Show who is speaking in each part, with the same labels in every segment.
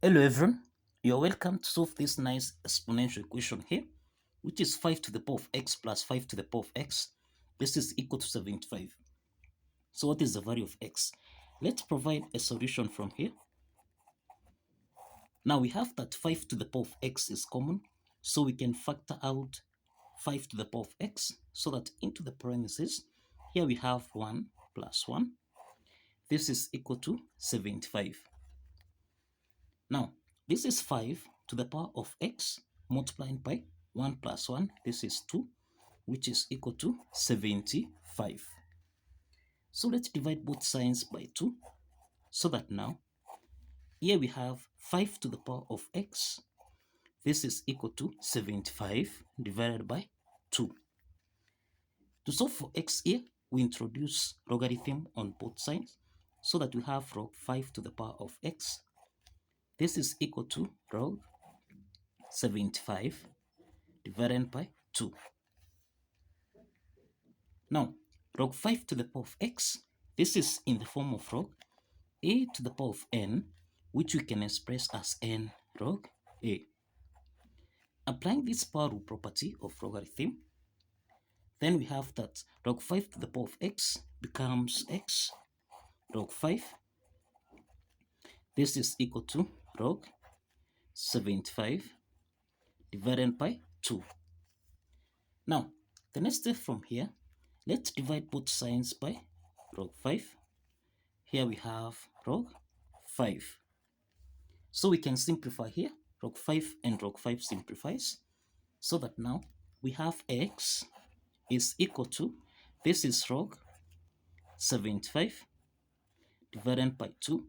Speaker 1: Hello everyone, you're welcome to solve this nice exponential equation here, which is 5 to the power of x plus 5 to the power of x. This is equal to 75. So what is the value of x? Let's provide a solution from here. Now we have that 5 to the power of x is common, so we can factor out 5 to the power of x, so that into the parentheses, here we have 1 plus 1. This is equal to 75. Now, this is 5 to the power of x multiplied by 1 plus 1. This is 2, which is equal to 75. So let's divide both sides by 2, so that now, here we have 5 to the power of x. This is equal to 75 divided by 2. To solve for x here, we introduce logarithm on both sides, so that we have log 5 to the power of x. This is equal to log 75 divided by 2. Now, log 5 to the power of x, this is in the form of log a to the power of n, which we can express as n log a. Applying this power rule property of logarithm, then we have that log 5 to the power of x becomes x log 5. This is equal to log 75 divided by 2. Now, the next step from here, let's divide both sides by log 5. Here we have log 5. So we can simplify here. Log 5 and log 5 simplifies. So that now we have x is equal to, this is log 75 divided by 2.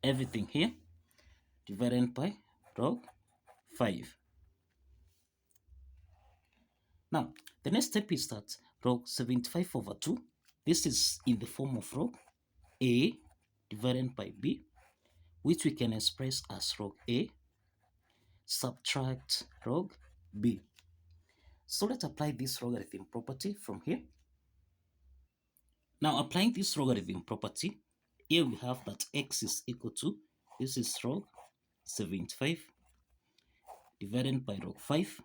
Speaker 1: Everything here divided by log 5. Now, the next step is that log 75 over 2, this is in the form of log a divided by b, which we can express as log a subtract log b. So let's apply this logarithm property from here. Now, applying this logarithm property, here we have that x is equal to, this is log 75 divided by log 5,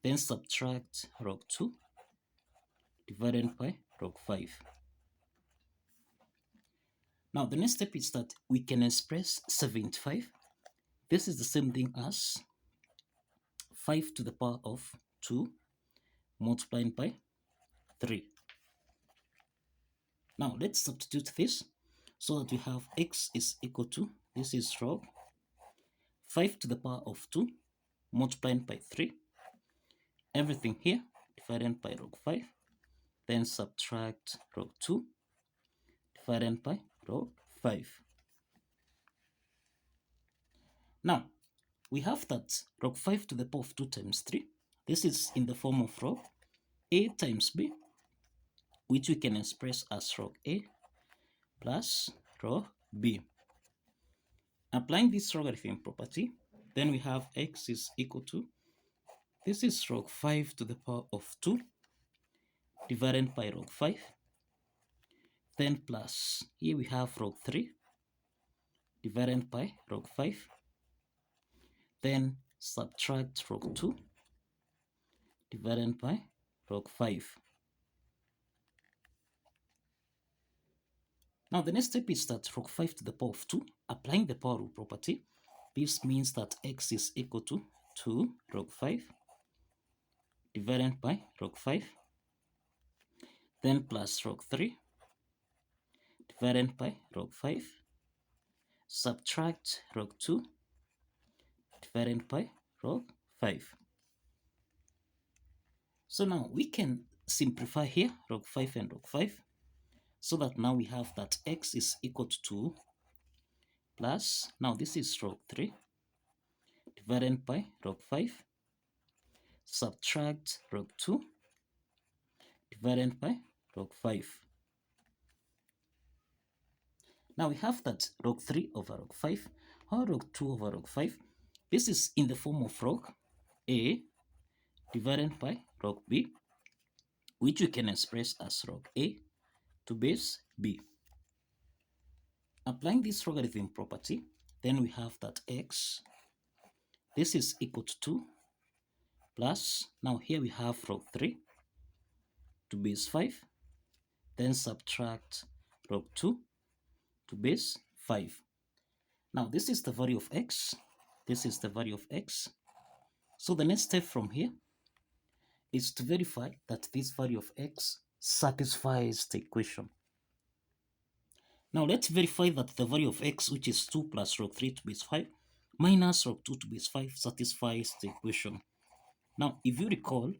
Speaker 1: then subtract log 2 divided by log 5. Now, the next step is that we can express 75. This is the same thing as 5 to the power of 2 multiplied by 3. Now, let's substitute this so that we have x is equal to, this is log 5 to the power of 2 multiplied by 3. Everything here divided by log 5. Then subtract log 2 divided by log 5. Now, we have that log 5 to the power of 2 times 3. This is in the form of log a times b, which we can express as log a plus log b. Applying this logarithm property, then we have x is equal to, this is log 5 to the power of 2 divided by log 5. Then plus, here we have log 3 divided by log 5. Then subtract log 2 divided by log 5. Now, the next step is that log 5 to the power of 2, applying the power rule property, this means that x is equal to 2 log 5 divided by log 5, then plus log 3 divided by log 5, subtract log 2 divided by log 5. So now we can simplify here log 5 and log 5, so that now we have that x is equal to 2 plus, now this is log 3 divided by log 5, subtract log 2 divided by log 5. Now we have that log 3 over log 5 or log 2 over log 5. This is in the form of log a divided by log b, which we can express as log a to base b. Applying this logarithm property, then we have that x, this is equal to 2, plus, now here we have log 3 to base 5, then subtract log 2 to base 5. Now this is the value of x, this is the value of x. So the next step from here is to verify that this value of x satisfies the equation. Now let's verify that the value of x, which is 2 plus log 3 to base 5 minus log 2 to base 5, satisfies the equation. Now if you recall,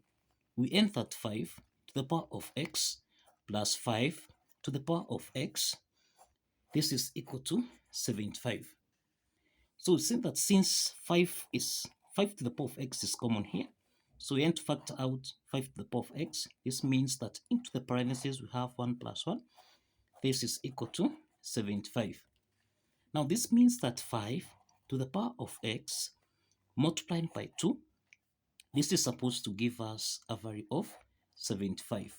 Speaker 1: we entered 5 to the power of x plus 5 to the power of x. This is equal to 75. So we see that since 5 to the power of x is common here, so we want to factor out 5 to the power of x. This means that into the parentheses we have 1 plus 1. This is equal to 75. Now this means that 5 to the power of x multiplied by 2, this is supposed to give us a value of 75.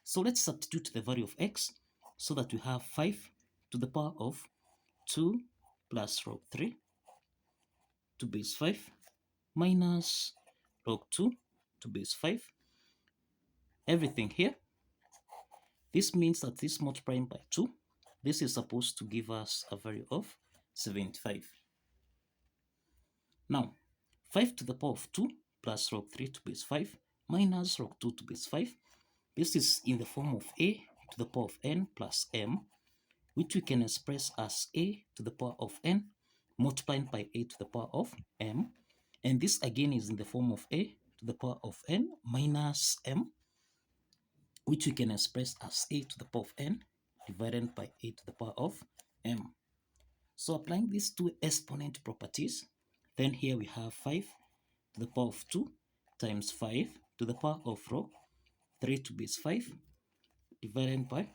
Speaker 1: So let's substitute the value of x so that we have 5 to the power of 2 plus log 3 to base 5 minus log 2 to base 5. Everything here. This means that this multiplying by 2, this is supposed to give us a value of 75. Now, 5 to the power of 2 plus log 3 to base 5 minus log 2 to base 5. This is in the form of a to the power of n plus m, which we can express as a to the power of n multiplied by a to the power of m. And this again is in the form of a to the power of n minus m, which we can express as a to the power of n divided by a to the power of m. So applying these two exponent properties, then here we have 5 to the power of 2 times 5 to the power of log 3 to base 5 divided by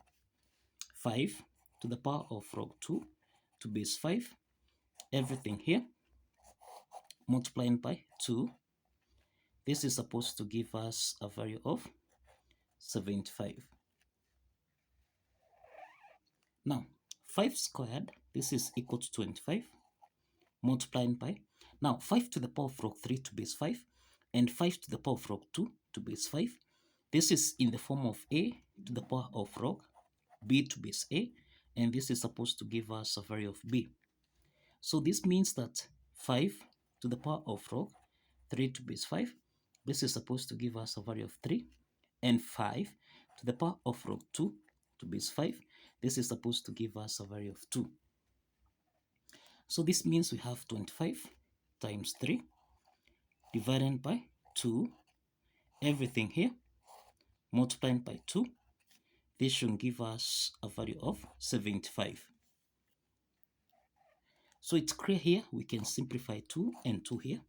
Speaker 1: 5 to the power of log 2 to base 5. Everything here multiplying by 2. This is supposed to give us a value of 75. Now, 5 squared, this is equal to 25, multiplying by, now 5 to the power of log 3 to base 5, and 5 to the power of log 2 to base 5. This is in the form of a to the power of log b to base a, and this is supposed to give us a value of b. So this means that 5 to the power of log 3 to base 5, this is supposed to give us a value of 3, and 5 to the power of log 2 to base 5, this is supposed to give us a value of 2. So this means we have 25 times 3 divided by 2, everything here, multiplied by 2. This should give us a value of 75. So it's clear here, we can simplify 2 and 2 here,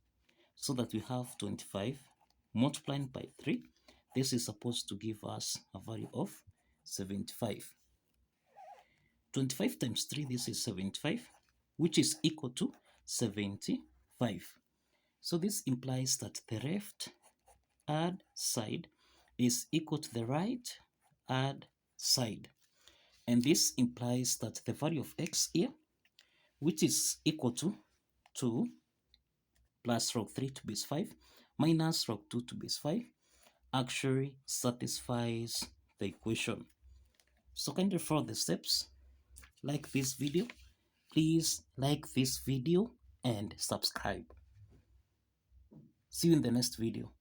Speaker 1: so that we have 25 multiplied by 3. This is supposed to give us a value of 75. 25 times 3, this is 75, which is equal to 75. So this implies that the left hand side is equal to the right hand side. And this implies that the value of x here, which is equal to 2 plus log 3 to base 5 minus log 2 to base 5, actually satisfies the equation. So kindly follow the steps. Like this video. Please like this video and subscribe. See you in the next video.